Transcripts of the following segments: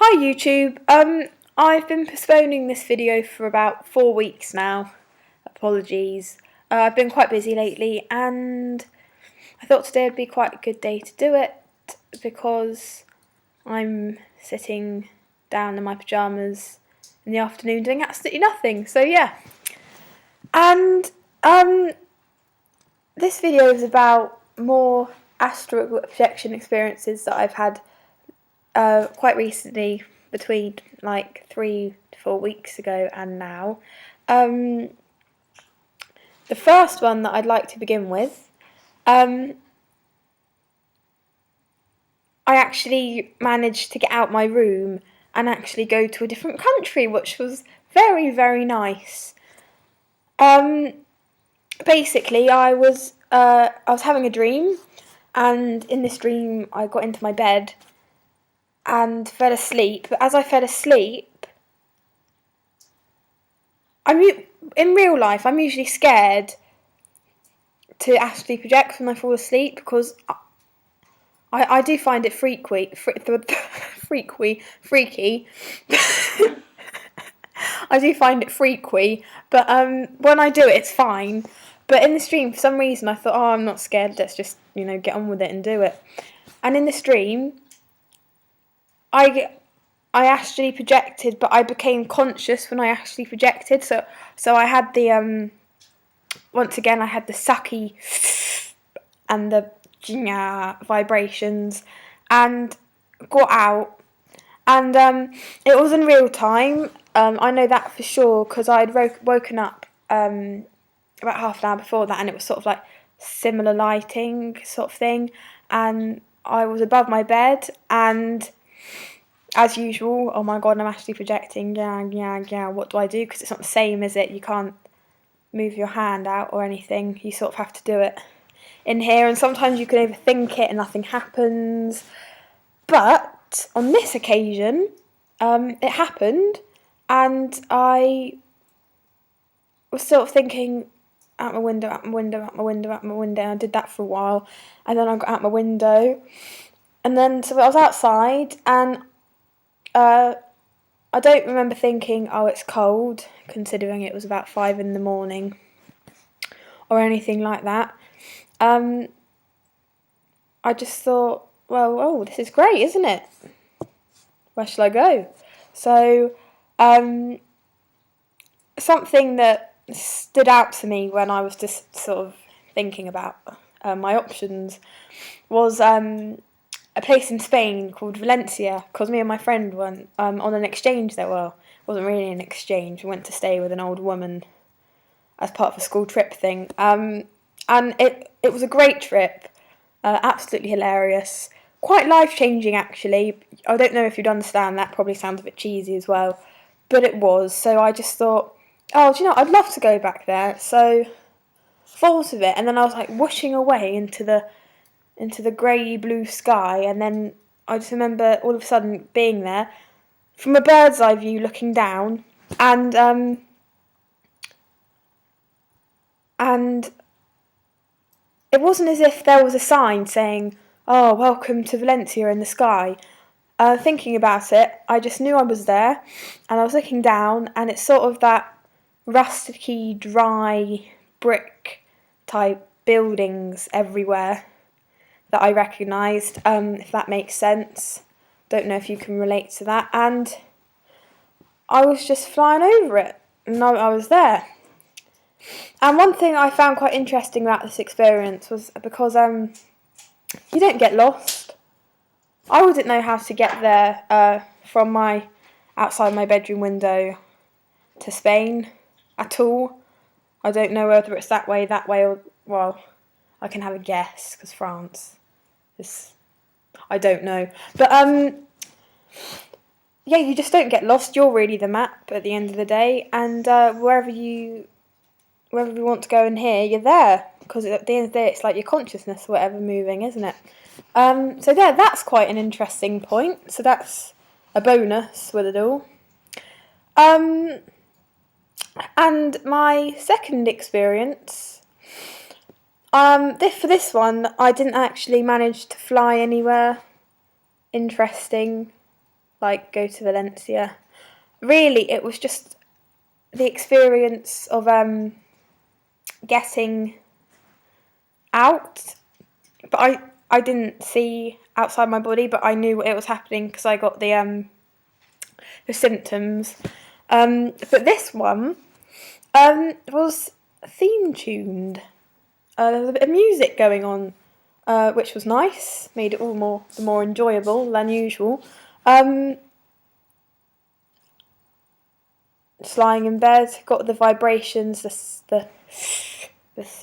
Hi YouTube. I've been postponing this video for about 4 weeks now. Apologies. I've been quite busy lately and I thought today would be quite a good day to do it because I'm sitting down in my pyjamas in the afternoon doing absolutely nothing. So yeah. And this video is about more astral projection experiences that I've had quite recently, between like 3 to 4 weeks ago and now. The first one that I'd like to begin with, I actually managed to get out my room and actually go to a different country, which was very, very nice. Basically, I was having a dream, and in this dream I got into my bed and fell asleep. But as I fell asleep, in real life, I'm usually scared to actually project when I fall asleep because I do find it freaky. I do find it freaky, but when I do it, it's fine. But in this dream, for some reason, I thought, oh, I'm not scared. Let's just, get on with it and do it. And in this dream, I actually projected, but I became conscious when I actually projected. So I had the once again I had the sucky and the vibrations, and got out. And it was in real time. I know that for sure because I'd woken up about half an hour before that, and it was sort of like similar lighting sort of thing. And I was above my bed, and as usual, oh my god, I'm actually projecting. Yeah. What do I do? Because it's not the same, is it? You can't move your hand out or anything. You sort of have to do it in here, and sometimes you can overthink it and nothing happens. But on this occasion, it happened, and I was sort of thinking, out my window, and I did that for a while, and then I got out my window, and then so I was outside, and I don't remember thinking, oh, it's cold, considering it was about 5 in the morning, or anything like that. I just thought, well, oh, this is great, isn't it? Where shall I go? So, something that stood out to me when I was just sort of thinking about my options was a place in Spain called Valencia, because me and my friend went on an exchange there. Well, it wasn't really an exchange. We went to stay with an old woman as part of a school trip thing. And it was a great trip, absolutely hilarious, quite life-changing actually. I don't know if you'd understand that, probably sounds a bit cheesy as well, but it was. So I just thought, oh, do you know, I'd love to go back there. So thought of it, and then I was like whooshing away into the grey blue sky, and then I just remember all of a sudden being there from a bird's eye view looking down, and it wasn't as if there was a sign saying, oh, welcome to Valencia in the sky. Thinking about it, I just knew I was there, and I was looking down, and it's sort of that rusticy, dry brick type buildings everywhere that I recognised, if that makes sense. Don't know if you can relate to that. And I was just flying over it, and I was there. And one thing I found quite interesting about this experience was because you don't get lost. I wouldn't know how to get there from my outside my bedroom window to Spain at all. I don't know whether it's that way, or, well, I can have a guess because France is, I don't know. But yeah, you just don't get lost. You're really the map at the end of the day, and wherever you want to go in here, you're there, because at the end of the day, it's like your consciousness or whatever moving, isn't it? So yeah, that's quite an interesting point. So that's a bonus with it all. And my second experience, for this one, I didn't actually manage to fly anywhere interesting like go to Valencia. Really, it was just the experience of getting out, but I didn't see outside my body, but I knew it was happening because I got the symptoms. But this one was theme tuned. There was a bit of music going on, which was nice, made it all more enjoyable than usual. Just lying in bed, got the vibrations, the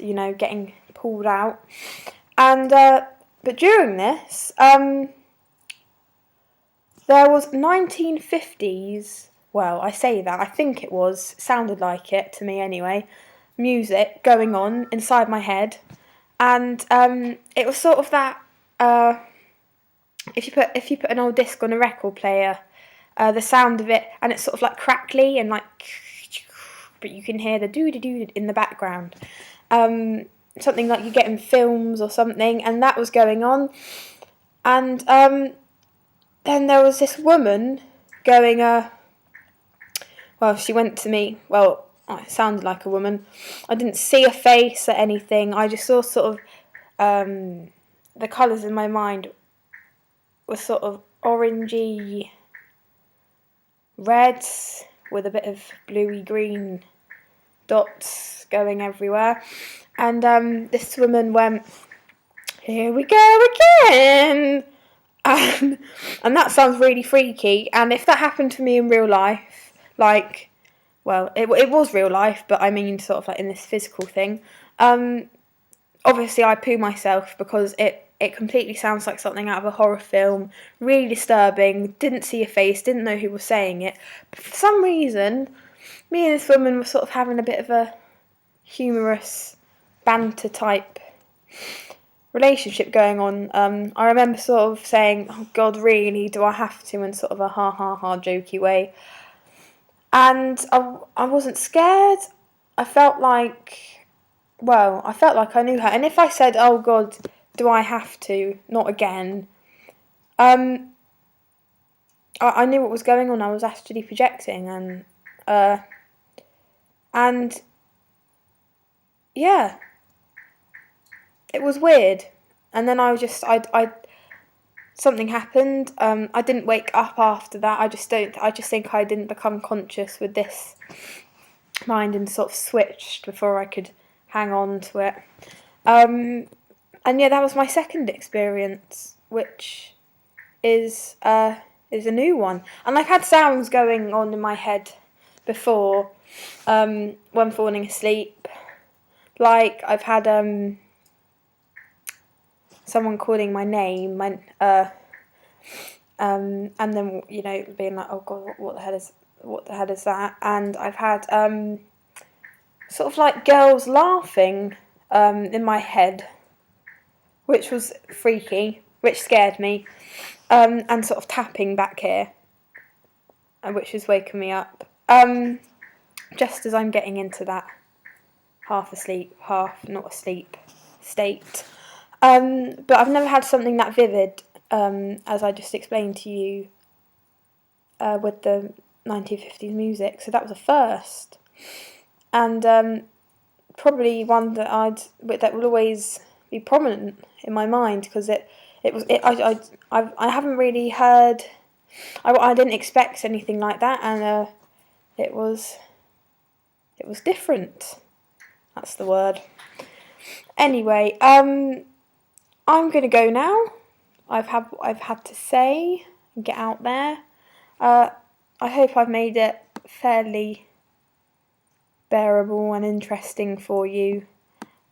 getting pulled out, and but during this, there was 1950s. Well, I say that, I think it sounded like it to me anyway. Music going on inside my head, and it was sort of that. If you put an old disc on a record player. The sound of it, and it's sort of like crackly and like, but you can hear the doo-doo-doo in the background. Something like you get in films or something, and that was going on. And then there was this woman going, she went to me, it sounded like a woman. I didn't see a face or anything, I just saw sort of, the colours in my mind were sort of orangey, red with a bit of bluey green dots going everywhere, and this woman went, "Here we go again," and that sounds really freaky. And if that happened to me in real life, it was real life, but I mean sort of like in this physical thing, obviously I poo myself because it completely sounds like something out of a horror film, really disturbing, didn't see a face, didn't know who was saying it. But for some reason, me and this woman were sort of having a bit of a humorous banter type relationship going on. I remember sort of saying, "Oh God, really, do I have to?" in sort of a ha jokey way. And I wasn't scared. I felt like I knew her. And if I said, "Oh God, do I have to?" Not again. I knew what was going on. I was astrally projecting, and yeah, it was weird. And then something happened. I didn't wake up after that. I just think I didn't become conscious with this mind and sort of switched before I could hang on to it. And yeah, that was my second experience, which is a new one. And I've had sounds going on in my head before, when falling asleep. Like I've had someone calling my name, and then being like, "Oh God, what the hell is that?" And I've had sort of like girls laughing in my head, which was freaky, which scared me, and sort of tapping back here, which is waking me up, just as I'm getting into that half asleep, half not asleep state. But I've never had something that vivid, as I just explained to you, with the 1950s music. So that was a first, and probably one that will always be prominent in my mind, because I haven't really heard. I didn't expect anything like that, and it was different. That's the word. Anyway, I'm gonna go now. I've had to say and get out there. I hope I've made it fairly bearable and interesting for you.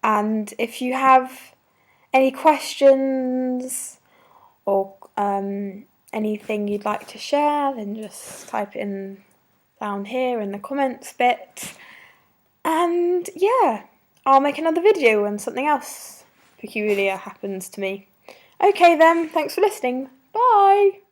And if you have any questions or anything you'd like to share, then just type it in down here in the comments bit. And yeah, I'll make another video when something else peculiar happens to me. Okay then, thanks for listening. Bye!